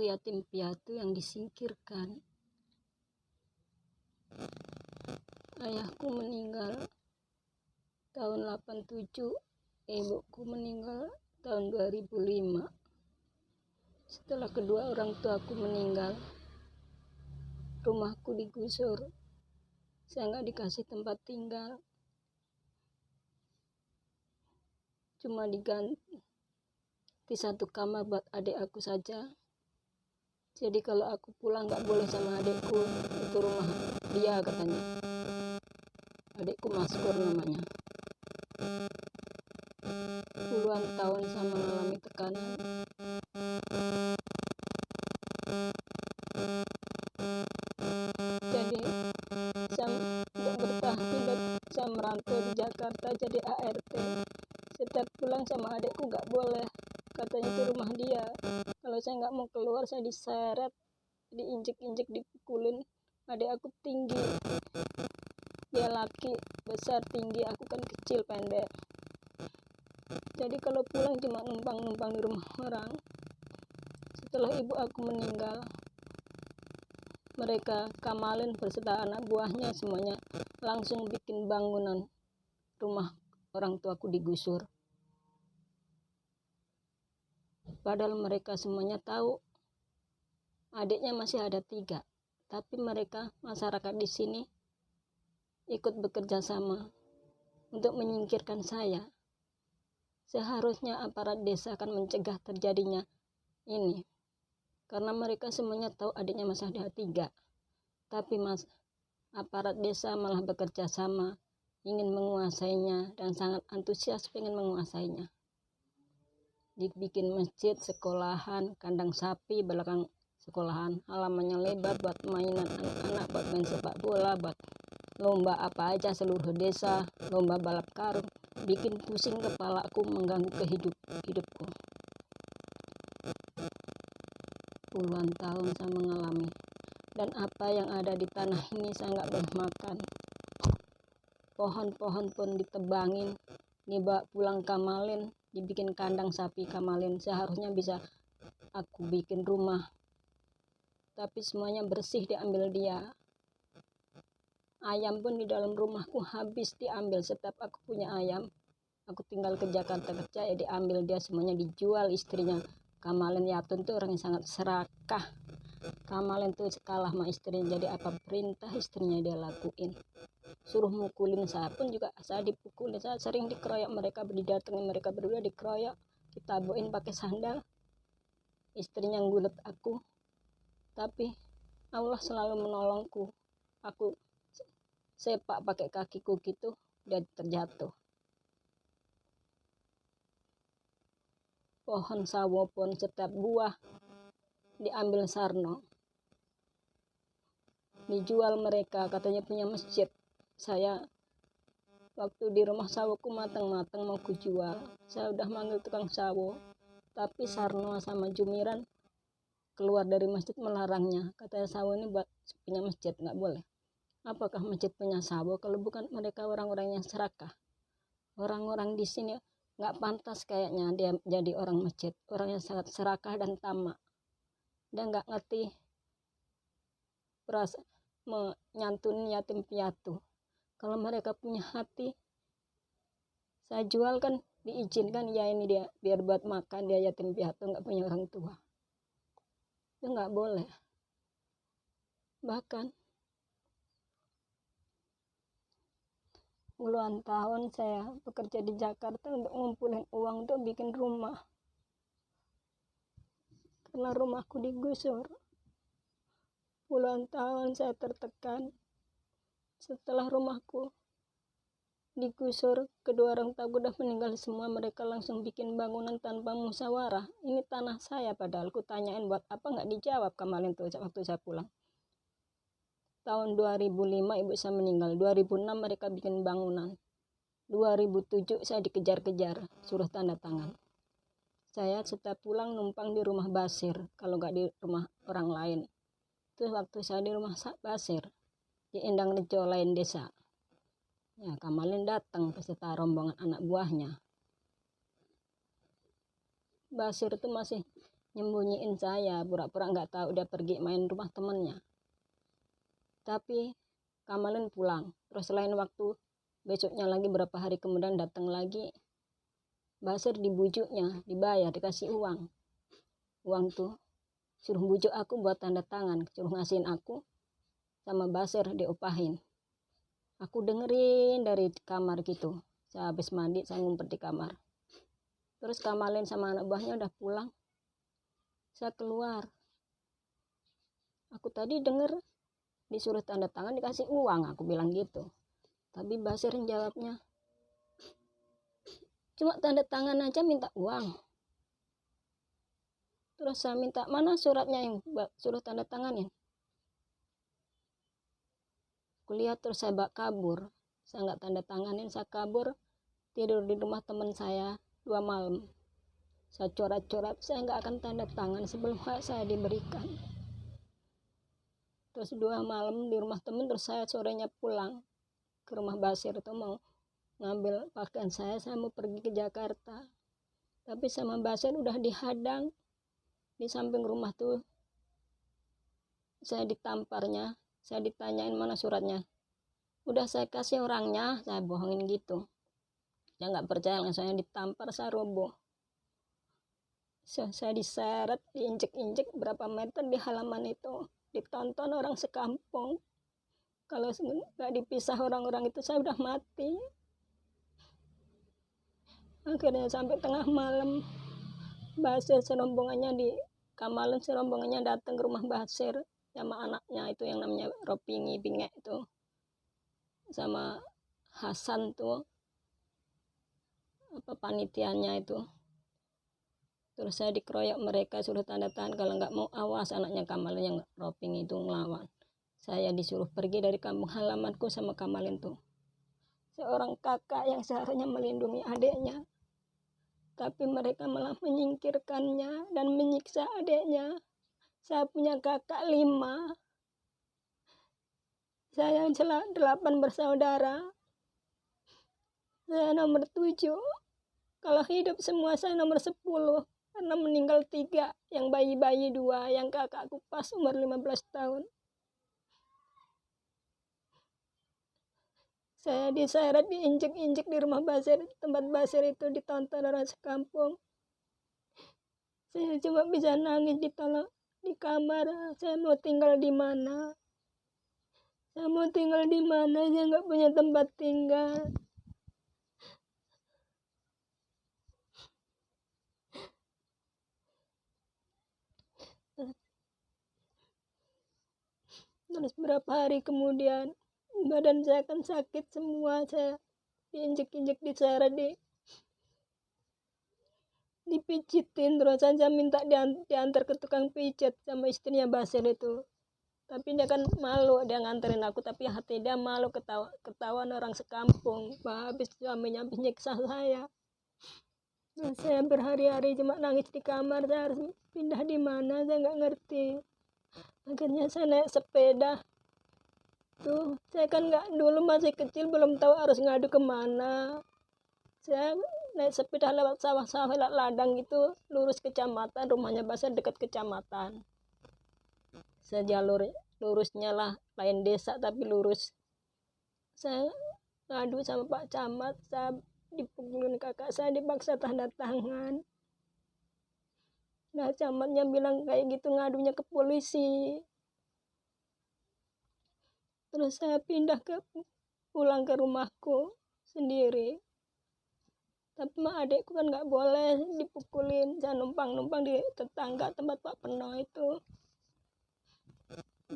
Aku yatim piatu yang disingkirkan. Ayahku meninggal tahun 87, ibuku meninggal tahun 2005. Setelah kedua orang tuaku meninggal, rumahku digusur. Saya nggak dikasih tempat tinggal, cuma diganti satu kamar buat adik aku saja. Jadi kalau aku pulang nggak boleh sama adikku, itu rumah dia katanya. Adikku Maskur namanya. Puluhan tahun saya mengalami tekanan. Jadi untuk bertahan hidup saya merantau di Jakarta jadi ART. Setiap pulang sama adikku nggak boleh, katanya itu rumah dia. Kalau saya nggak mau keluar, saya diseret, diinjek-injek, dipukulin. Adik aku tinggi, dia laki besar tinggi, aku kan kecil pendek. Jadi kalau pulang cuma numpang-numpang di rumah orang. Setelah ibu aku meninggal, mereka Kamalin beserta anak buahnya semuanya langsung bikin bangunan rumah orang tuaku digusur. Padahal mereka semuanya tahu adiknya masih ada 3, tapi mereka masyarakat di sini ikut bekerja sama untuk menyingkirkan saya. Seharusnya aparat desa akan mencegah terjadinya ini, karena mereka semuanya tahu adiknya masih ada 3, tapi aparat desa malah bekerja sama ingin menguasainya dan sangat antusias pengen menguasainya. Dibikin masjid, sekolahan, kandang sapi belakang sekolahan, halamannya lebar buat mainan anak-anak, buat main sepak bola, buat lomba apa aja seluruh desa, lomba balap karung. Bikin pusing kepalaku, mengganggu hidupku. Puluhan tahun saya mengalami, dan apa yang ada di tanah ini saya nggak boleh makan. Pohon-pohon pun ditebangin, dibawa pulang Kamalin, dibikin kandang sapi Kamalin. Seharusnya bisa aku bikin rumah, tapi semuanya bersih diambil dia. Ayam pun di dalam rumahku habis diambil. Setiap aku punya ayam, aku tinggal ke Jakarta kerja, ya diambil dia semuanya, dijual istrinya. Kamalin Yatun tuh orang yang sangat serakah. Kamalin tuh kalah sama istrinya, jadi apa perintah istrinya dia lakuin. Suruh mukulin saya pun juga saya dipukulin. Saya sering dikeroyok, mereka didatengin, mereka berdua dikeroyok, ditabuin pakai sandal. Istrinya ngulet aku, tapi Allah selalu menolongku. Aku sepak pakai kakiku gitu, dia terjatuh. Pohon sawo pun setiap buah diambil Sarno, dijual mereka, katanya punya masjid. Saya waktu di rumah sawoku matang-matang mau kujual, saya udah manggil tukang sawo, tapi Sarno sama Jumiran keluar dari masjid melarangnya. Katanya sawo ini buat punya masjid, nggak boleh. Apakah masjid punya sawo kalau bukan mereka orang-orang yang serakah? Orang-orang di sini nggak pantas kayaknya dia jadi orang masjid, orang yang sangat serakah dan tamak. Dia nggak ngerti perasaan menyantuni yatim piatu. Kalau mereka punya hati, saya jual kan diizinkan, ya ini dia biar buat makan, dia yatim piatu nggak punya orang tua. Itu nggak boleh. Bahkan puluhan tahun saya bekerja di Jakarta untuk ngumpulin uang untuk bikin rumah, karena rumahku digusur. Puluhan tahun saya tertekan. Setelah rumahku digusur, kedua orang tua udah meninggal semua, mereka langsung bikin bangunan tanpa musyawarah. Ini tanah saya, padahal ku tanyain buat apa, nggak dijawab kemarin tuh waktu saya pulang. Tahun 2005 ibu saya meninggal, 2006 mereka bikin bangunan, 2007 saya dikejar-kejar, suruh tanda tangan. Saya setiap pulang numpang di rumah Basir, kalau nggak di rumah orang lain. Itu waktu saya di rumah Basir, di Endang Rejo lain desa. Ya, Kamalin datang beserta rombongan anak buahnya. Basir itu masih nyembunyiin saya, pura-pura nggak tahu dia pergi main rumah temennya. Tapi Kamalin pulang. Terus lain waktu, besoknya lagi berapa hari kemudian datang lagi. Basir dibujuknya, dibayar, dikasih uang. Uang tuh suruh bujuk aku buat tanda tangan, suruh ngasihin aku sama Basir diopahin. Aku dengerin dari kamar gitu. Saya habis mandi, saya ngumpet di kamar. Terus Kamalin sama anak buahnya udah pulang. Saya keluar. Aku tadi denger disuruh tanda tangan dikasih uang, aku bilang gitu. Tapi Basir jawabnya, cuma tanda tangan aja minta uang. Terus saya minta, mana suratnya yang suruh tanda tanganin? Aku lihat terus saya kabur. Saya nggak tanda tanganin, saya kabur, tidur di rumah teman saya 2 malam. Saya coret-coret, saya nggak akan tanda tangan sebelum hak saya diberikan. Terus 2 malam di rumah teman, terus saya sorenya pulang ke rumah Basir itu mau ngambil pakaian saya mau pergi ke Jakarta. Tapi sama Basir udah dihadang di samping rumah tuh. Saya ditamparnya, saya ditanyain mana suratnya. Udah saya kasih orangnya, saya bohongin gitu. Dia nggak percaya, langsung ditampar, saya roboh. Saya diseret, diinjek-injek berapa meter di halaman itu. Ditonton orang sekampung. Kalau nggak dipisah orang-orang itu saya udah mati. Akhirnya sampai tengah malam, Basir serombongannya di Kamalin serombongannya datang ke rumah Basir sama anaknya itu yang namanya Ropingi Bingek itu, sama Hasan tuh apa panitianya itu. Terus saya dikeroyok mereka, suruh tanda tangan, kalau nggak mau awas anaknya Kamalin yang Ropingi itu ngelawan. Saya disuruh pergi dari kampung halamanku sama Kamalin tuh. Seorang kakak yang seharusnya melindungi adiknya, tapi mereka malah menyingkirkannya dan menyiksa adiknya. Saya punya kakak 5. Saya 8 bersaudara. Saya nomor 7. Kalau hidup semua saya nomor 10. Karena meninggal 3. Yang bayi-bayi 2. Yang kakakku pas umur 15 tahun. Saya diseret, diinjek-injek di rumah Basir. Tempat Basir itu ditonton orang sekampung. Saya cuma bisa nangis di kamar. Saya mau tinggal di mana? Saya mau tinggal di mana? Saya nggak punya tempat tinggal. Terus berapa hari kemudian badan saya kan sakit semua. Saya diinjek-injek, diseret, dipijitin. Terus saya minta diantar ke tukang pijat sama istrinya Basir itu. Tapi dia kan malu, dia nganterin aku, tapi hati dia malu ketahuan orang sekampung. Habis suaminya menyiksa saya. Dan saya berhari-hari cuma nangis di kamar. Saya harus pindah di mana, saya nggak ngerti. Akhirnya saya naik sepeda. Tuh, saya kan nggak, dulu masih kecil, belum tahu harus ngadu kemana. Saya naik sepeda lewat sawah-sawah, lewat ladang gitu, lurus kecamatan, rumahnya Basir dekat kecamatan. Saya jalur lurusnya lah, lain desa tapi lurus. Saya ngadu sama Pak Camat, saya dipukulin kakak saya, dipaksa tanda tangan. Nah, camatnya bilang kayak gitu ngadunya ke polisi. Terus saya pulang ke rumahku sendiri. Tapi adekku kan nggak boleh dipukulin. Saya numpang di tetangga tempat Pak Peno itu.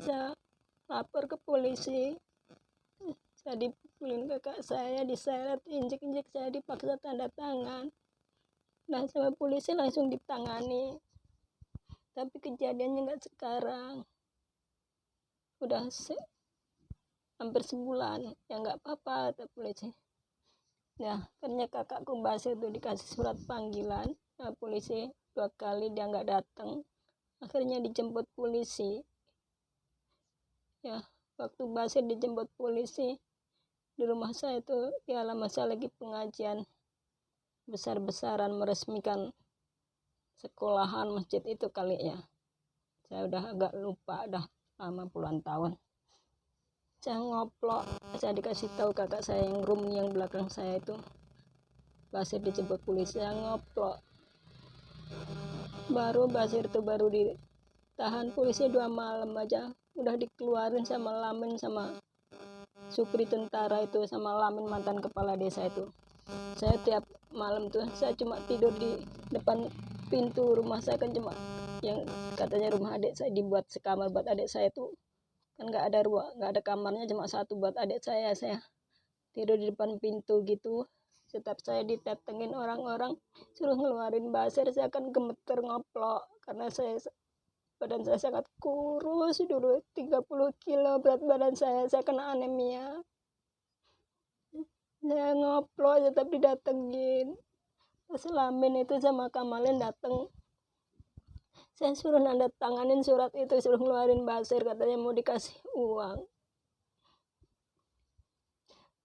Saya lapor ke polisi. Saya dipukulin kakak saya, diseret, injek-injek, saya dipaksa tanda tangan. Nah, sama polisi langsung ditangani. Tapi kejadiannya nggak sekarang. Udah hampir sebulan. Ya nggak apa-apa, kata polisi. Ya, akhirnya kakakku Basir itu dikasih surat panggilan. Nah, polisi 2 kali dia nggak datang. Akhirnya dijemput polisi. Ya, waktu Basir dijemput polisi di rumah saya itu, ya lama saya lagi pengajian besar-besaran meresmikan sekolahan masjid itu kali ya. Saya udah agak lupa, udah lama puluhan tahun. Saya ngoplok, saya dikasih tahu kakak saya yang room yang belakang saya itu Basir dijemput polisi. Saya ngoplok, baru Basir itu baru ditahan polisi 2 malam aja udah dikeluarin sama Lamin, sama Supri tentara itu, sama Lamin mantan kepala desa itu. Saya tiap malam tuh saya cuma tidur di depan pintu rumah saya, kan cuma yang katanya rumah adik saya dibuat sekamar buat adik saya tuh, kan nggak ada ruang, nggak ada kamarnya, cuma satu buat adik saya tidur di depan pintu gitu. Setiap saya ditetengin orang-orang suruh ngeluarin Basir, saya kan gemeter ngoplok karena badan saya sangat kurus dulu, 30 kilo berat badan saya kena anemia. Saya ngoplok tetap didatengin. Pas Lamin itu sama Kamalin dateng, saya suruh nanda tanganin surat itu, suruh ngeluarin Basir, katanya mau dikasih uang.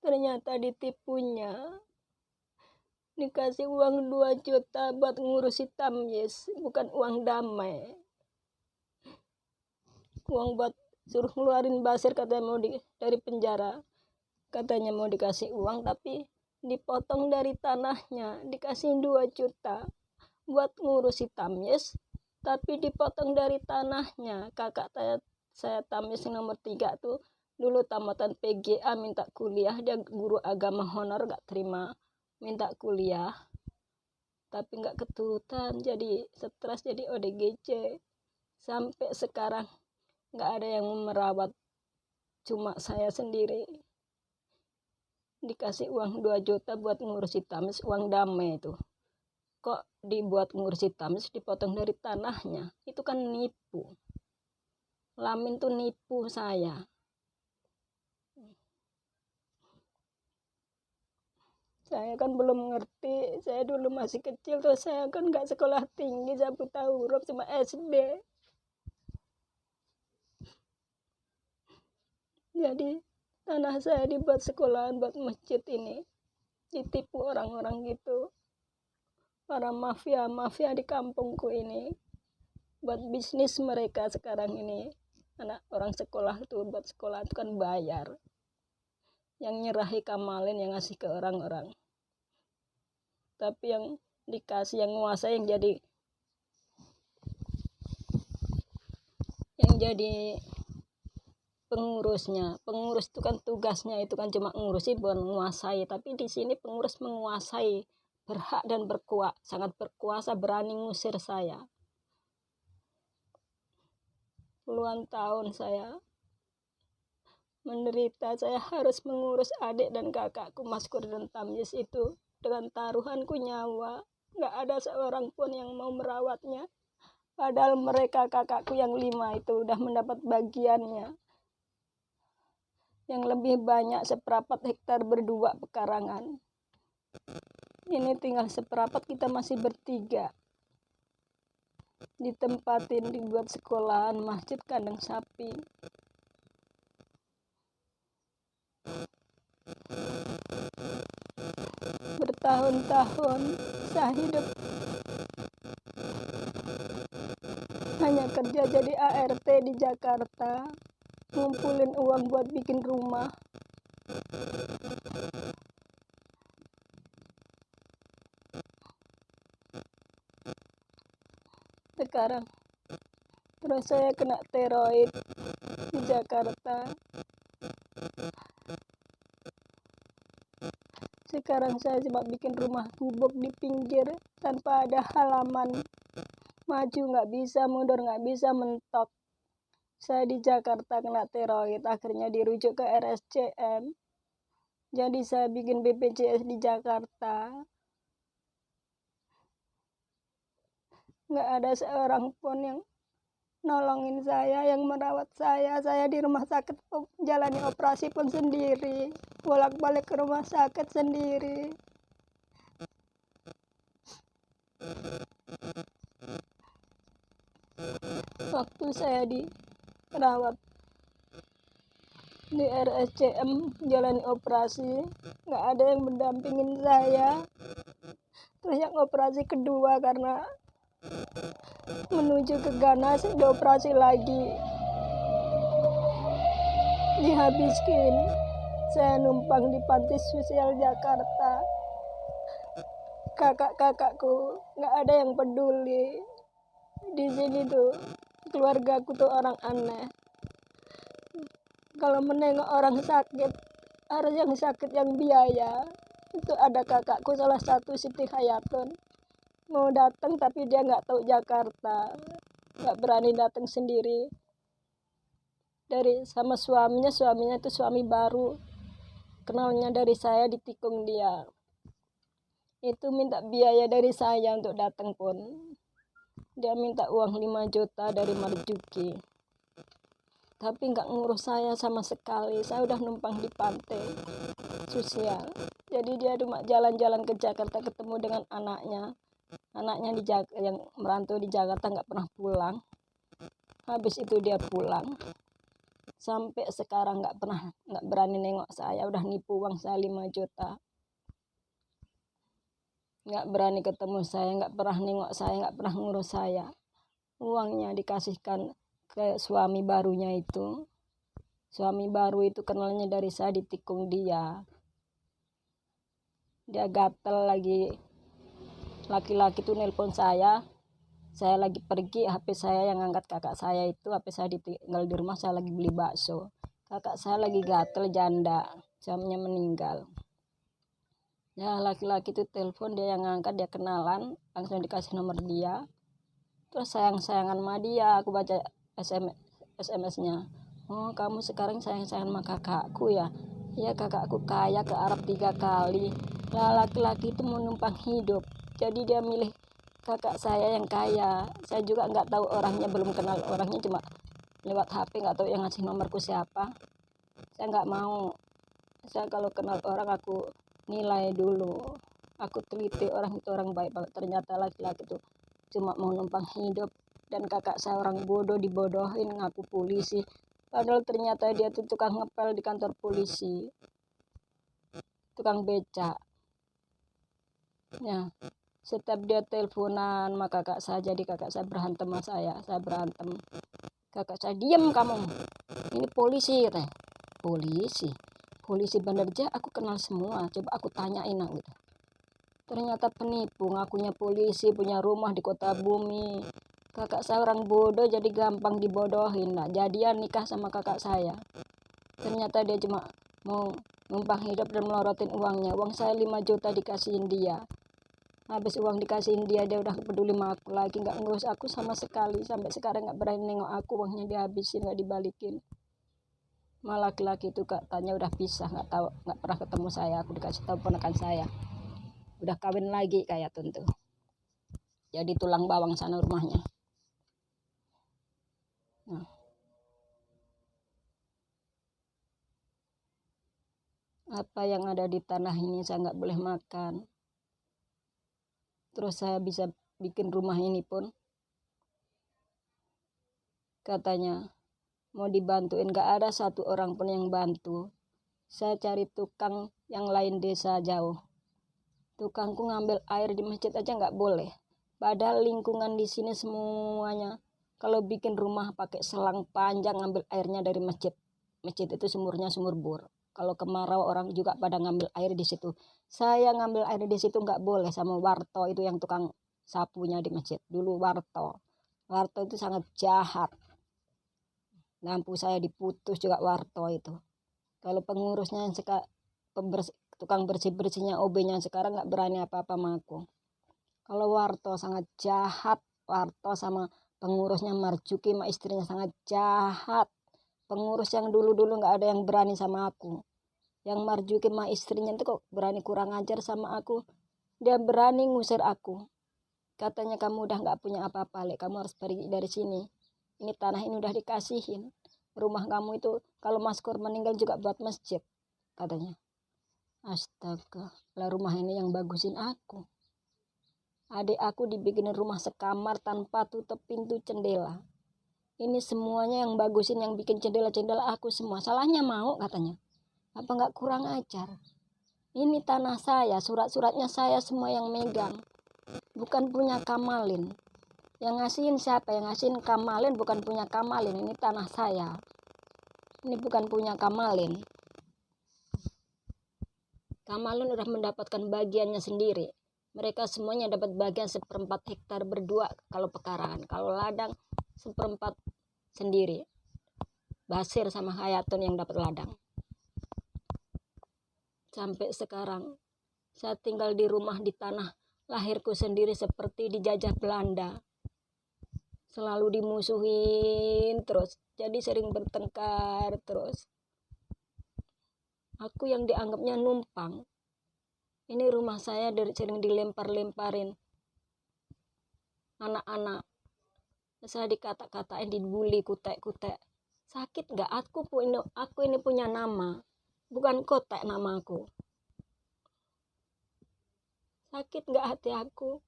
Ternyata ditipunya, dikasih uang 2 juta buat ngurusi tamyiz, bukan uang damai. Uang buat suruh ngeluarin Basir, katanya mau dari penjara, katanya mau dikasih uang, tapi dipotong dari tanahnya. Dikasih 2 juta buat ngurusi tamyiz, tapi dipotong dari tanahnya. Kakak saya tamyiz nomor 3 tuh dulu tamatan PGA, minta kuliah, dia guru agama honor, gak terima, minta kuliah tapi nggak keturutan, jadi stres, jadi ODGJ. Sampai sekarang nggak ada yang merawat, cuma saya sendiri. Dikasih uang 2 juta buat ngurusi tamyiz, uang damai itu. Kok dibuat ngurusi tamyiz dipotong dari tanahnya? Itu kan nipu. Lamin tuh nipu saya. Saya kan belum ngerti, saya dulu masih kecil tuh, saya kan nggak sekolah tinggi, saya buta huruf, cuma SD. Jadi tanah saya dibuat sekolahan, buat masjid ini. Ditipu orang-orang gitu, para mafia di kampungku ini, buat bisnis mereka sekarang ini. Anak orang sekolah tuh, buat sekolah itu kan bayar. Yang nyerahi Kamalin, yang ngasih ke orang-orang. Tapi yang dikasih, yang nguasai, yang jadi pengurusnya. Pengurus itu kan tugasnya itu kan cuma ngurusi, bukan menguasai. Tapi di sini pengurus menguasai, berhak dan sangat berkuasa, berani ngusir saya. Puluhan tahun saya menderita, saya harus mengurus adik dan kakakku Maskur dan Tamyiz itu dengan taruhanku nyawa. Nggak ada seorang pun yang mau merawatnya, padahal mereka kakakku yang 5 itu udah mendapat bagiannya yang lebih banyak, 1/4 hektar berdua pekarangan. Ini tinggal 1/4, kita masih bertiga. Ditempatin, dibuat sekolahan, masjid, kandang sapi. Bertahun-tahun saya hidup hanya kerja jadi ART di Jakarta, ngumpulin uang buat bikin rumah. Sekarang terus saya kena steroid di Jakarta. Sekarang saya cuma bikin rumah gubuk di pinggir tanpa ada halaman. Maju nggak bisa, mundur nggak bisa, mentok. Saya di Jakarta kena steroid, akhirnya dirujuk ke RSCM. Jadi saya bikin BPJS di Jakarta. Nggak ada seorang pun yang nolongin saya, yang merawat saya. Saya di rumah sakit jalani operasi pun sendiri, bolak-balik ke rumah sakit sendiri. Waktu saya dirawat di RSCM jalani operasi, nggak ada yang mendampingin saya. Terus yang operasi kedua, karena menuju ke Ganas, dioperasi lagi, dihabiskan. Saya numpang di panti sosial Jakarta. Kakak-kakakku nggak ada yang peduli. Di sini tuh keluargaku tuh orang aneh. Kalau menengok orang sakit, harus yang sakit yang biaya. Itu ada kakakku salah satu, Siti Hayatun, mau datang tapi dia nggak tahu Jakarta, nggak berani datang sendiri. Dari sama suaminya itu suami baru, kenalnya dari saya, ditikung dia. Itu minta biaya dari saya untuk datang pun. Dia minta uang 5 juta dari Marjuki. Tapi nggak ngurus saya sama sekali. Saya udah numpang di pantai sosial. Jadi dia cuma jalan-jalan ke Jakarta ketemu dengan anaknya. Anaknya yang merantau di Jakarta nggak pernah pulang. Habis itu dia pulang. Sampai sekarang nggak berani nengok saya. Udah nipu uang saya 5 juta. Nggak berani ketemu saya, nggak pernah nengok saya, nggak pernah ngurus saya. Uangnya dikasihkan ke suami barunya itu. Suami baru itu kenalnya dari saya, ditikung dia. Dia gatel lagi. Laki-laki itu nelpon saya lagi pergi, HP saya yang angkat kakak saya itu, HP saya ditinggal di rumah, saya lagi beli bakso. Kakak saya lagi gatel, janda, suaminya meninggal. Ya, laki-laki itu telepon, dia yang ngangkat, dia kenalan, langsung dikasih nomor dia. Terus sayang-sayangan sama dia, aku baca SMS-nya. Oh, kamu sekarang sayang-sayangan sama kakakku ya? Ya, kakakku kaya, ke Arab 3 kali. Lah, laki-laki itu mau numpang hidup. Jadi dia milih kakak saya yang kaya. Saya juga nggak tahu orangnya, belum kenal orangnya, cuma lewat HP, nggak tahu yang ngasih nomorku siapa. Saya nggak mau. Saya kalau kenal orang, aku nilai dulu. Aku teliti orang itu orang baik banget. Ternyata laki-laki itu cuma mau numpang hidup. Dan kakak saya orang bodoh, dibodohin, ngaku polisi. Padahal ternyata dia tuh tukang ngepel di kantor polisi, tukang becak. Ya, setiap dia teleponan sama kakak saya, jadi kakak saya berantem sama saya berantem. Kakak saya, diam kamu, ini polisi, katanya. Polisi bener aja, aku kenal semua, coba aku tanyain gitu. Ternyata penipu, ngakunya polisi, punya rumah di Kota Bumi. Kakak saya orang bodoh, jadi gampang dibodohin. Nah, jadian nikah sama kakak saya. Ternyata dia cuma mau numpang hidup dan melorotin uangnya. Uang saya 5 juta dikasihin dia. Habis uang dikasihin dia, dia udah peduli sama aku lagi, nggak ngurus aku sama sekali. Sampai sekarang nggak berani nengok aku, uangnya dihabisin, nggak dibalikin. Malah laki-laki itu katanya udah pisah, nggak pernah ketemu saya. Aku dikasih tahu ponakan saya udah kawin lagi kayak tentu. Jadi tulang bawang sana rumahnya. Nah, apa yang ada di tanah ini saya nggak boleh makan. Terus saya bisa bikin rumah ini pun katanya mau dibantuin, nggak ada satu orang pun yang bantu. Saya cari tukang yang lain desa jauh. Tukangku ngambil air di masjid aja nggak boleh. Padahal lingkungan di sini semuanya kalau bikin rumah pakai selang panjang, ngambil airnya dari masjid. Masjid itu sumurnya sumur bor. Kalau kemarau orang juga pada ngambil air di situ. Saya ngambil air di situ nggak boleh, sama Warto itu yang tukang sapunya di masjid. Dulu Warto itu sangat jahat. Lampu saya diputus juga Warto itu. Kalau pengurusnya yang tukang bersih-bersihnya OB-nya sekarang nggak berani apa-apa sama aku. Kalau Warto sangat jahat. Warto sama pengurusnya Marjuki sama istrinya sangat jahat. Pengurus yang dulu-dulu nggak ada yang berani sama aku. Yang Marjuki sama istrinya itu kok berani kurang ajar sama aku. Dia berani ngusir aku. Katanya kamu udah nggak punya apa-apa, Lek. Kamu harus pergi dari sini. Ini tanah ini udah dikasihin. Rumah kamu itu kalau Mas Kur meninggal juga buat masjid, katanya. Astaga, lah rumah ini yang bagusin aku. Adik aku dibikinin rumah sekamar tanpa tutup pintu jendela. Ini semuanya yang bagusin, yang bikin jendela-jendela aku semua. Salahnya mau, katanya. Apa nggak kurang ajar? Ini tanah saya, surat-suratnya saya semua yang megang. Bukan punya Kamalin. Yang ngasihin siapa? Yang ngasihin Kamalin, bukan punya Kamalin. Ini tanah saya. Ini bukan punya Kamalin. Kamalin udah mendapatkan bagiannya sendiri. Mereka semuanya dapat bagian 1/4 hektar berdua kalau pekarangan. Kalau ladang 1/4 sendiri. Basir sama Hayatun yang dapat ladang. Sampai sekarang saya tinggal di rumah di tanah lahirku sendiri seperti dijajah Belanda. Selalu dimusuhin terus. Jadi sering bertengkar terus. Aku yang dianggapnya numpang. Ini rumah saya dari sering dilempar-lemparin anak-anak. Saya dikata-katain, dibully, kutek-kutek. Sakit nggak? Aku ini punya nama. Bukan kotek namaku. Sakit nggak hati aku?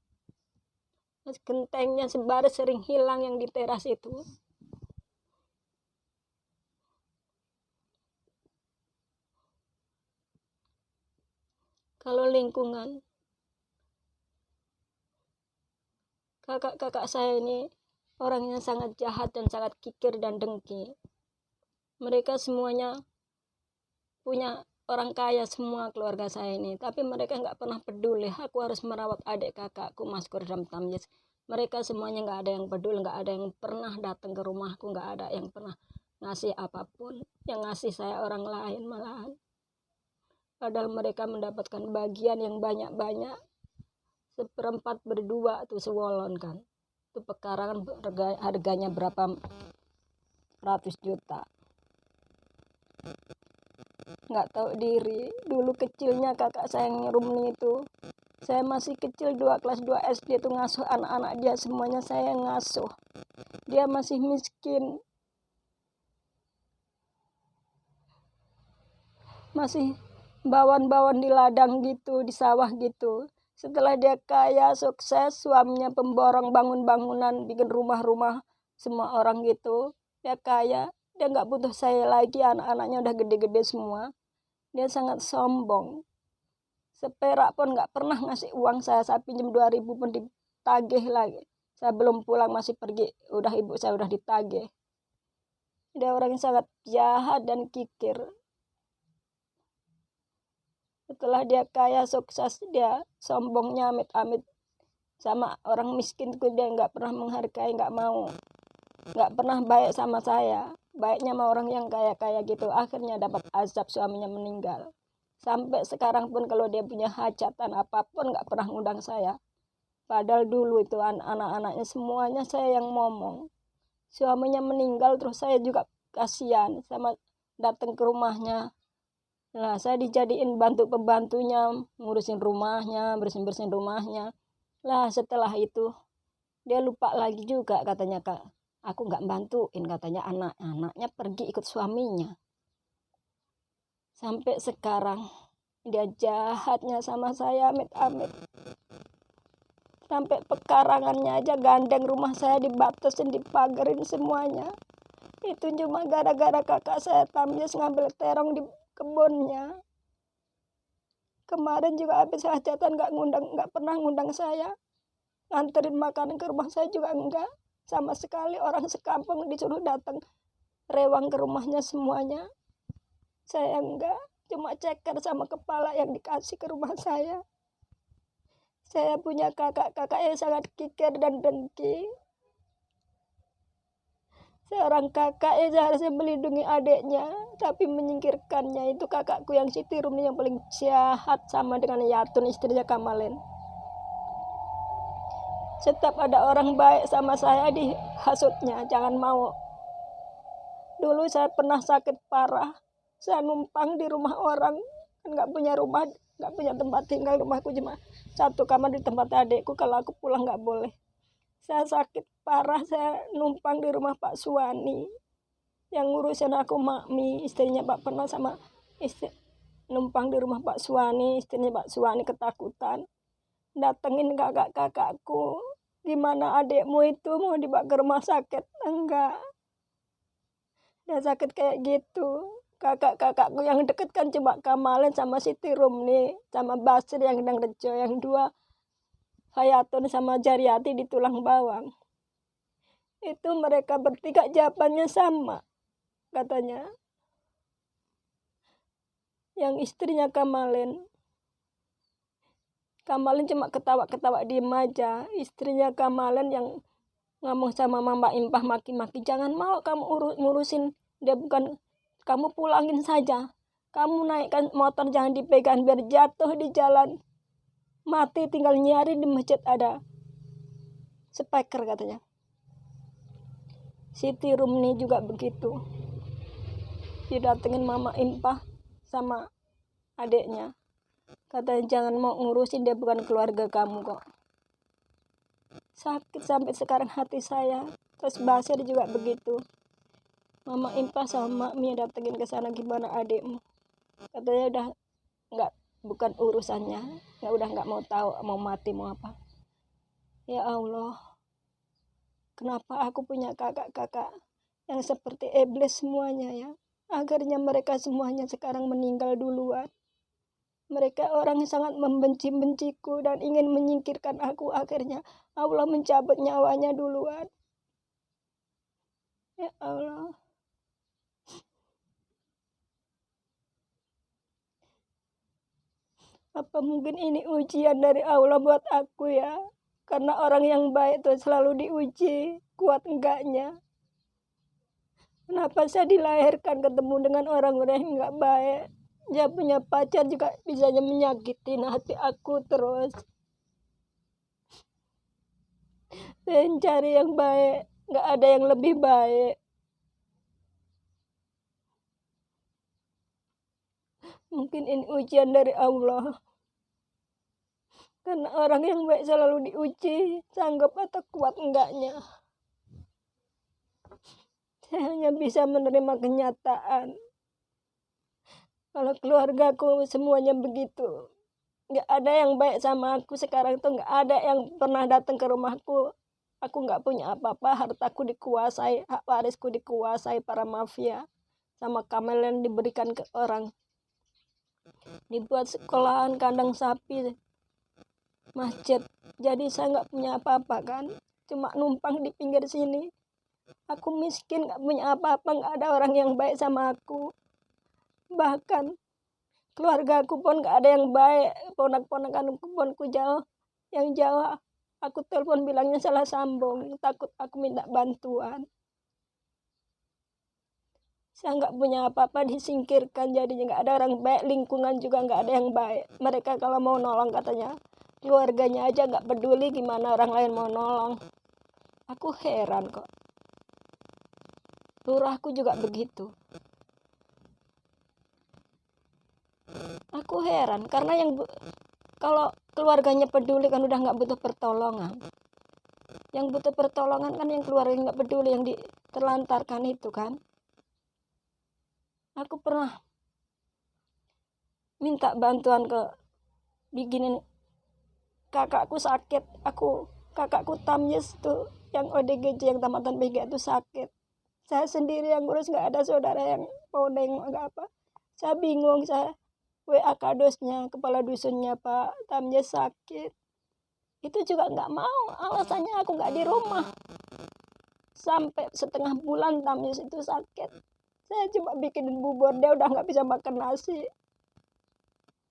Gentengnya sebaris sering hilang yang di teras itu. Kalau lingkungan, kakak-kakak saya ini orangnya sangat jahat dan sangat kikir dan dengki. Mereka semuanya punya orang kaya semua keluarga saya ini, tapi mereka nggak pernah peduli. Aku harus merawat adik kakakku Mas Kurdam Tamyiz. Mereka semuanya nggak ada yang peduli, nggak ada yang pernah datang ke rumahku, nggak ada yang pernah ngasih apapun. Yang ngasih saya orang lain malahan. Padahal mereka mendapatkan bagian yang banyak-banyak. 1/4 berdua tuh sewolon kan. Itu pekarangan harganya berapa ratus juta. Nggak tahu diri. Dulu kecilnya kakak saya yang Rumni itu. Saya masih kecil, kelas 2 SD itu ngasuh anak-anak dia. Semuanya saya ngasuh. Dia masih miskin. Masih bawan-bawan di ladang gitu, di sawah gitu. Setelah dia kaya, sukses, suaminya pemborong bangun-bangunan, bikin rumah-rumah semua orang gitu. Dia kaya, dia nggak butuh saya lagi, anak-anaknya udah gede-gede semua. Dia sangat sombong. Seperak pun nggak pernah ngasih uang saya pinjam 2.000 pun ditagih lagi. Saya belum pulang masih pergi, udah ibu saya udah ditagih. Dia orang yang sangat jahat dan kikir. Setelah dia kaya sukses, dia sombongnya amit-amit sama orang miskin. Dia nggak pernah menghargai, nggak pernah baik sama saya. Baiknya sama orang yang kaya-kaya gitu. Akhirnya dapat azab, suaminya meninggal. Sampai sekarang pun kalau dia punya hajatan apapun nggak pernah ngundang saya. Padahal dulu itu anak-anaknya semuanya saya yang ngomong. Suaminya meninggal terus saya juga kasihan sama datang ke rumahnya. Nah, saya dijadiin pembantunya, ngurusin rumahnya, bersihin rumahnya. Lah, setelah itu, dia lupa lagi juga katanya, Kak. Aku nggak bantuin, katanya anak-anaknya pergi ikut suaminya. Sampai sekarang, dia jahatnya sama saya, amit-amit. Sampai pekarangannya aja gandeng rumah saya dibatasin, dipagarin semuanya. Itu cuma gara-gara kakak saya Tamyiz ngambil terong di kebunnya. Kemarin juga habis hajatan nggak pernah ngundang saya. Nganterin makanan ke rumah saya juga enggak. Sama sekali orang sekampung disuruh datang rewang ke rumahnya semuanya. Saya enggak, cuma ceker sama kepala yang dikasih ke rumah saya. Saya punya kakak-kakak yang sangat kikir dan dengki. Seorang kakak yang seharusnya melindungi adiknya, tapi menyingkirkannya. Itu kakakku yang Siti Rumni yang paling jahat, sama dengan Yatun istrinya Kamalin. Setiap ada orang baik sama saya dihasutnya, jangan mau. Dulu saya pernah sakit parah, saya numpang di rumah orang, kan nggak punya rumah, nggak punya tempat tinggal, rumahku cuma 1 kamar di tempat adikku, kalau aku pulang nggak boleh. Saya sakit parah, saya numpang di rumah Pak Suwani yang ngurusin aku, Makmi, istrinya Pak Pernah, sama numpang di rumah Pak Suwani. Istrinya Pak Suwani ketakutan, datengin kakak-kakakku, gimana adikmu itu, mau dibawa ke rumah sakit? Enggak, dia sakit kayak gitu. Kakak-kakakku yang deket kan cuma Kamalin sama Siti Rumni sama Basir yang Rejo, yang 2 Hayatun sama Jariati di Tulang Bawang. Itu mereka bertiga jawabannya sama katanya. Yang istrinya Kamalin cuma ketawa-ketawa diem aja. Istrinya Kamalin yang ngomong sama Mama Impah maki-maki, jangan mau kamu ngurusin dia, bukan, kamu pulangin saja, kamu naikkan motor jangan dipegang biar jatuh di jalan mati, tinggal nyari di masjid ada speaker katanya. Siti Rumni juga begitu, didatengin Mama Impah sama adiknya, katanya jangan mau ngurusin dia, bukan keluarga kamu kok. Sakit sampai sekarang hati saya. Terus Basir juga begitu. Mama Impah sama Mak Mia datengin ke sana, gimana adikmu? Katanya udah nggak, bukan urusannya, udah nggak mau tahu mau mati mau apa. Ya Allah, kenapa aku punya kakak-kakak yang seperti iblis semuanya ya? Akhirnya mereka semuanya sekarang meninggal duluan. Mereka orang yang sangat membenci-benciku dan ingin menyingkirkan aku. Akhirnya Allah mencabut nyawanya duluan. Ya Allah. Apa mungkin ini ujian dari Allah buat aku ya? Karena orang yang baik tuh selalu diuji, kuat enggaknya. Kenapa saya dilahirkan ketemu dengan orang-orang yang enggak baik? Dia punya pacar juga bisanya menyakitin hati aku terus. Saya cari yang baik, enggak ada yang lebih baik. Mungkin ini ujian dari Allah. Karena orang yang baik selalu diuji, sanggup atau kuat enggaknya. Saya hanya bisa menerima kenyataan. Kalau keluargaku semuanya begitu. Nggak ada yang baik sama aku sekarang tuh, nggak ada yang pernah datang ke rumahku. Aku nggak punya apa-apa, hartaku dikuasai, hak warisku dikuasai para mafia. Sama kamel yang diberikan ke orang. Dibuat sekolahan, kandang sapi, masjid. Jadi saya nggak punya apa-apa kan. Cuma numpang di pinggir sini. Aku miskin, nggak punya apa-apa, nggak ada orang yang baik sama aku. Bahkan keluarga aku pun nggak ada yang baik. Ponak-ponakan aku pun jauh, yang jauh aku telepon bilangnya salah sambung, takut aku minta bantuan. Saya nggak punya apa-apa, disingkirkan, jadinya nggak ada orang baik, lingkungan juga nggak ada yang baik. Mereka kalau mau nolong katanya keluarganya aja nggak peduli, gimana orang lain mau nolong. Aku heran kok. Lurahku juga begitu. Aku heran karena kalau keluarganya peduli kan udah nggak butuh pertolongan. Yang butuh pertolongan kan yang keluarga nggak peduli, yang diterlantarkan itu kan. Aku pernah minta bantuan ke bikinin kakakku sakit. Kakakku Tamyiz tuh yang ODGJ, yang tamatan BG itu sakit. Saya sendiri yang ngurus, nggak ada saudara yang mau nengok nggak apa. Saya bingung, saya WA kadosnya, kepala dusunnya Pak Tamyiz sakit. Itu juga nggak mau, alasannya aku nggak di rumah. Sampai setengah bulan Tamyiz itu sakit. Saya cuma bikinin bubur, dia udah nggak bisa makan nasi.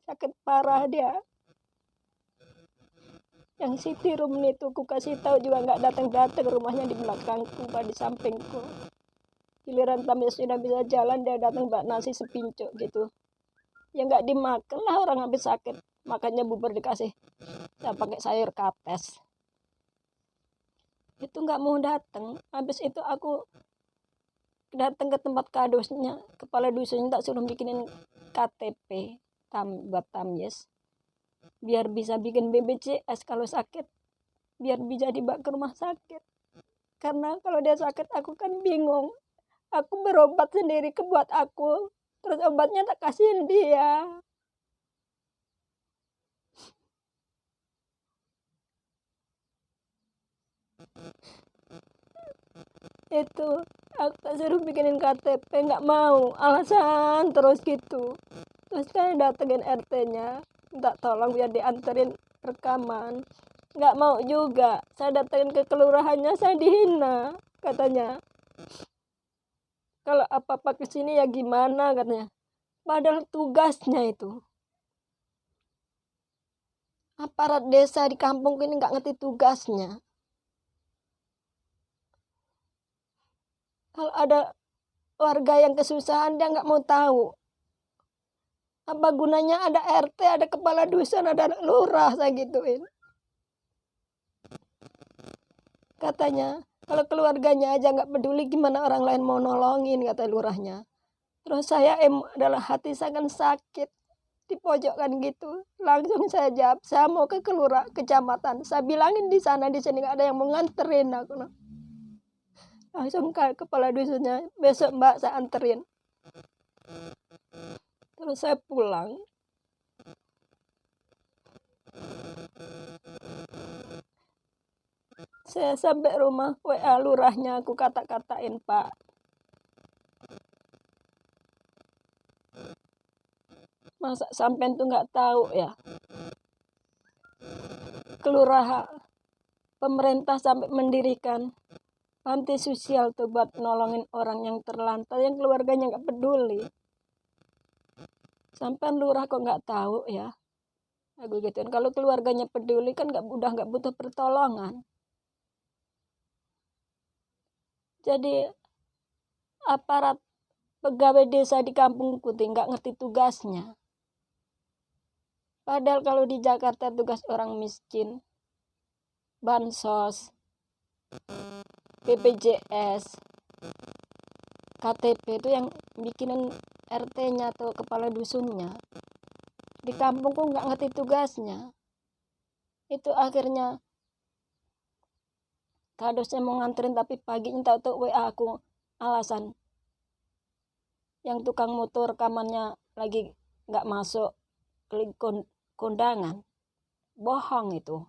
Sakit parah dia. Yang Siti Rumni itu ku kasih tahu juga nggak datang-datang, rumahnya di belakangku, di sampingku. Giliran Tamyiz sudah bisa jalan, dia datang bawa nasi sepincuk gitu. Ya nggak dimakan lah, orang habis sakit. Makanya bubur dikasih, saya pakai sayur kates. Itu nggak mau datang. Habis itu aku datang ke tempat kadosnya, kepala dusunnya tak suruh bikinin KTP buat Tamyiz. Biar bisa bikin BPJS kalau sakit. Biar bisa dibawa ke rumah sakit. Karena kalau dia sakit aku kan bingung. Aku berobat sendiri buat aku. Terus obatnya tak kasihin dia. Itu aku tak suruh bikinin KTP, nggak mau, alasan terus gitu. Terus saya datengin RT-nya, minta tolong biar dianterin rekaman, nggak mau juga. Saya datengin ke kelurahannya, saya dihina. Katanya kalau apa-apa kesini ya gimana katanya. Padahal tugasnya itu. Aparat desa di kampung ini nggak ngerti tugasnya. Kalau ada warga yang kesusahan dia nggak mau tahu. Apa gunanya ada RT, ada kepala dusun, ada lurah, saya gituin. Katanya kalau keluarganya aja nggak peduli gimana orang lain mau nolongin, kata lurahnya. Terus saya adalah hati saya kan sakit di pojokkan gitu. Langsung saya jawab, saya mau ke kelurah kecamatan. Saya bilangin di sana di sini nggak ada yang mau nganterin aku. Langsung ke kepala dusunnya, besok mbak saya anterin. Terus saya pulang. Saya sampai rumah, WA lurahnya aku kata-katain, Pak. Masa sampean tuh nggak tahu ya? Kelurahan, pemerintah sampai mendirikan panti sosial tuh buat nolongin orang yang terlantar, yang keluarganya nggak peduli. Sampean lurah kok nggak tahu ya? Aku gituin. Kalau keluarganya peduli kan udah nggak butuh pertolongan. Jadi aparat pegawai desa di kampungku nggak ngerti tugasnya. Padahal kalau di Jakarta tugas orang miskin, bansos, BPJS, KTP itu yang bikinin RT-nya atau kepala dusunnya. Di kampungku nggak ngerti tugasnya. Itu akhirnya kadosnya mau nganterin tapi paginya tahu-tahu WA aku alasan yang tukang motor rekamannya lagi nggak masuk klik kondangan. Bohong itu.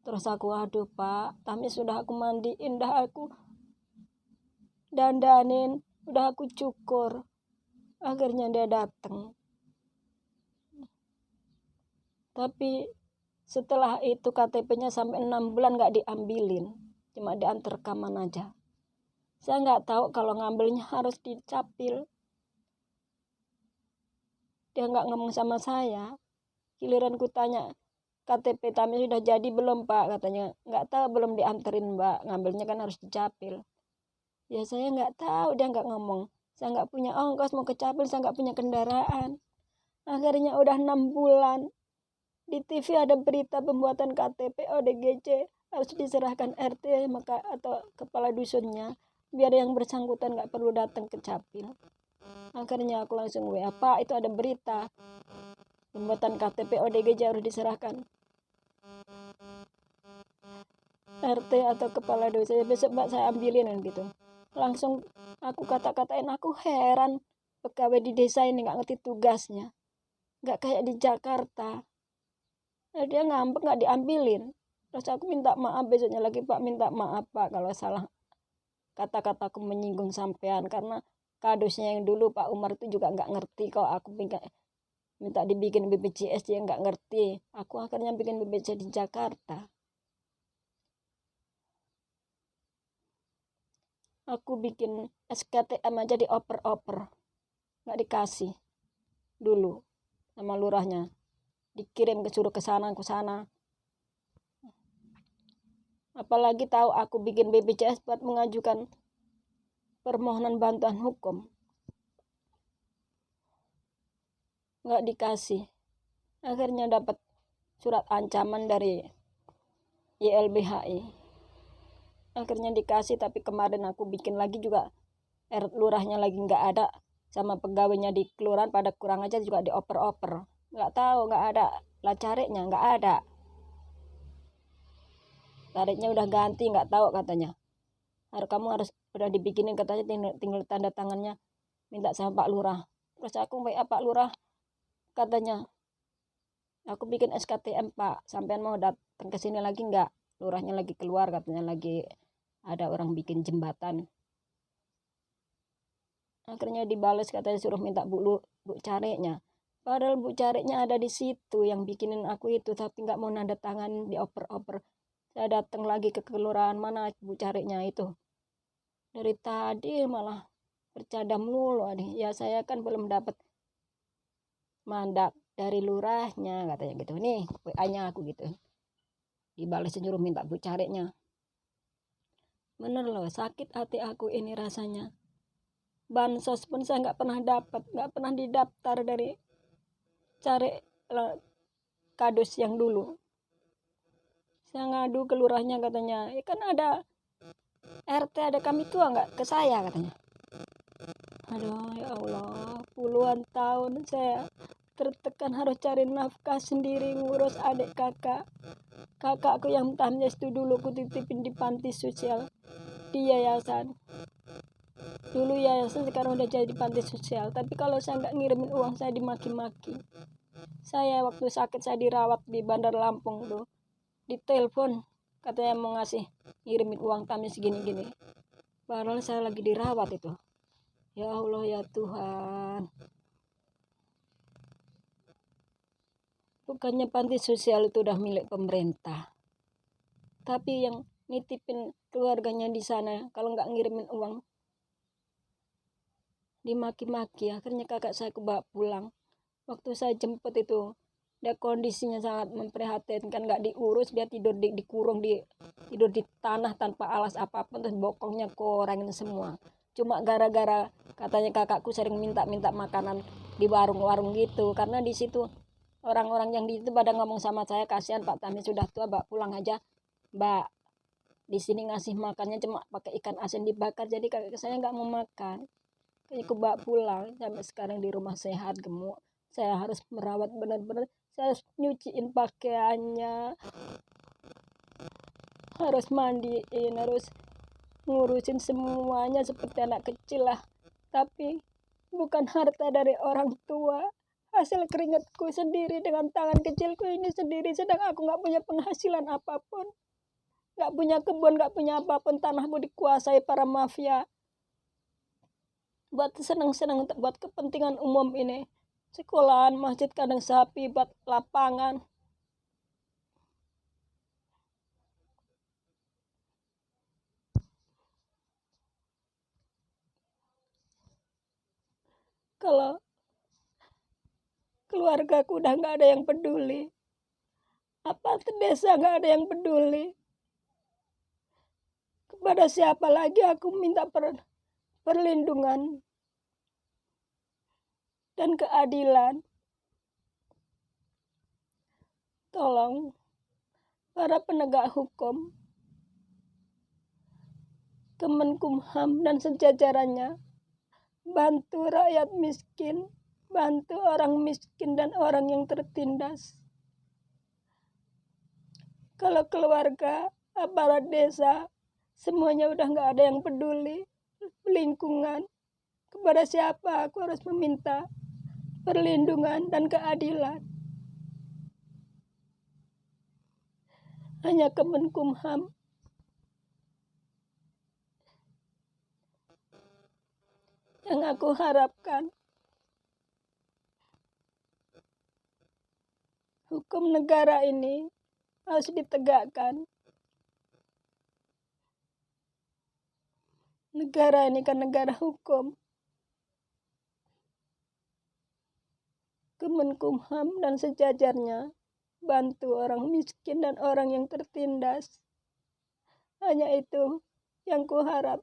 Terus aku, aduh Pak, tapi sudah aku mandiin, dah aku dandanin, udah aku cukur. Akhirnya dia datang. Tapi setelah itu KTP-nya sampai 6 bulan nggak diambilin. Cuma diantar rekaman aja. Saya nggak tahu kalau ngambilnya harus dicapil. Dia nggak ngomong sama saya. Giliran ku tanya, KTP kami sudah jadi belum Pak? Katanya, nggak tahu, belum dianterin Mbak. Ngambilnya kan harus dicapil. Ya saya nggak tahu, dia nggak ngomong. Saya nggak punya ongkos mau ke capil, saya nggak punya kendaraan. Akhirnya udah 6 bulan. Di TV ada berita pembuatan KTP ODGJ harus diserahkan RT maka atau kepala dusunnya biar yang bersangkutan nggak perlu datang ke capil. Akhirnya aku langsung WA, Pak itu ada berita pembuatan KTP ODGJ harus diserahkan RT atau kepala dusun. Besok Mbak saya ambilin gitu. Langsung aku kata-katain, aku heran pegawai di desa ini nggak ngerti tugasnya, nggak kayak di Jakarta. Dia ngambek nggak diambilin. Terus aku minta maaf besoknya lagi, Pak minta maaf Pak kalau salah kata-kataku menyinggung sampean, karena kadusnya yang dulu Pak Umar itu juga nggak ngerti kok. Aku minta dibikin BPJS dia nggak ngerti. Aku akhirnya bikin BPJS di Jakarta. Aku bikin SKTM aja dioper-oper, nggak dikasih dulu sama lurahnya. Dikirim suruh ke sana. Apalagi tahu aku bikin BPJS buat mengajukan permohonan bantuan hukum, nggak dikasih. Akhirnya dapat surat ancaman dari YLBHI. Akhirnya dikasih, tapi kemarin aku bikin lagi juga lurahnya lagi nggak ada, sama pegawainya di kelurahan pada kurang aja juga dioper-oper. Nggak tahu, nggak ada lah caranya, nggak ada. Tariknya udah ganti, nggak tahu katanya. Kamu harus udah dibikinin katanya, tinggal tanda tangannya minta sama Pak Lurah. Terus aku WA Pak Lurah, katanya aku bikin SKTM Pak, sampean mau datang ke sini lagi nggak? Lurahnya lagi keluar katanya, lagi ada orang bikin jembatan. Akhirnya dibales katanya suruh minta bu cariknya. Padahal bu cariknya ada di situ yang bikinin aku itu, tapi nggak mau nanda tangan, dioper-oper. Saya datang lagi ke kelurahan, mana bu cariknya itu. Dari tadi malah bercanda mulu nih. Ya saya kan belum dapat mandat dari lurahnya katanya gitu. Nih WA-nya aku gitu. Dibalas nyuruh minta bu cariknya. Bener loh, sakit hati aku ini rasanya. Bansos pun saya nggak pernah dapat, nggak pernah didaftar dari cari kadus yang dulu. Saya ngadu ke lurahnya katanya, kan ada RT, ada kami tua nggak ke saya katanya. Aduh ya Allah, puluhan tahun saya tertekan harus cari nafkah sendiri, ngurus adik kakakku yang tamnya itu dulu kutitipin di panti sosial di yayasan. Dulu yayasan, sekarang udah jadi panti sosial. Tapi kalau saya nggak ngirimin uang, saya dimaki-maki. Saya waktu sakit saya dirawat di Bandar Lampung tuh, ditelepon katanya mau ngirimin uang tamnya segini-gini. Padahal saya lagi dirawat itu. Ya Allah ya Tuhan. Bukannya panti sosial itu udah milik pemerintah, tapi yang nitipin keluarganya di sana kalau nggak ngirimin uang dimaki-maki. Akhirnya kakak saya kebawa pulang. Waktu saya jemput itu dia kondisinya sangat memprihatinkan, nggak diurus, dia tidur dikurung, tidur di tanah tanpa alas apapun, terus bokongnya koreng semua. Cuma gara-gara katanya kakakku sering minta makanan di warung-warung gitu, karena di situ orang-orang yang di situ pada ngomong sama saya, kasihan Pak Tami sudah tua, Mbak pulang aja Mbak, di sini ngasih makannya cuma pakai ikan asin dibakar, jadi kakak saya nggak mau makan. Aku bawa pulang, sampai sekarang di rumah sehat gemuk. Saya harus merawat benar-benar, saya harus nyuciin pakaiannya, harus mandiin, harus ngurusin semuanya seperti anak kecil lah. Tapi bukan harta dari orang tua, hasil keringatku sendiri dengan tangan kecilku ini sendiri, sedang aku nggak punya penghasilan apapun, nggak punya kebun, nggak punya apapun, tanahku dikuasai para mafia buat senang-senang, buat kepentingan umum ini, sekolahan, masjid, kandang sapi, buat lapangan. Kalau keluargaku udah nggak ada yang peduli, apa desa nggak ada yang peduli, kepada siapa lagi aku minta perlindungan dan keadilan. Tolong para penegak hukum, Kemenkumham dan sejajarannya, bantu rakyat miskin, bantu orang miskin dan orang yang tertindas. Kalau keluarga, aparat desa, semuanya udah nggak ada yang peduli, lingkungan, kepada siapa aku harus meminta perlindungan dan keadilan? Hanya Kemenkumham. Yang aku harapkan, hukum negara ini harus ditegakkan. Negara ini kan negara hukum. Kemenkumham dan sejajarnya bantu orang miskin dan orang yang tertindas. Hanya itu yang kuharap.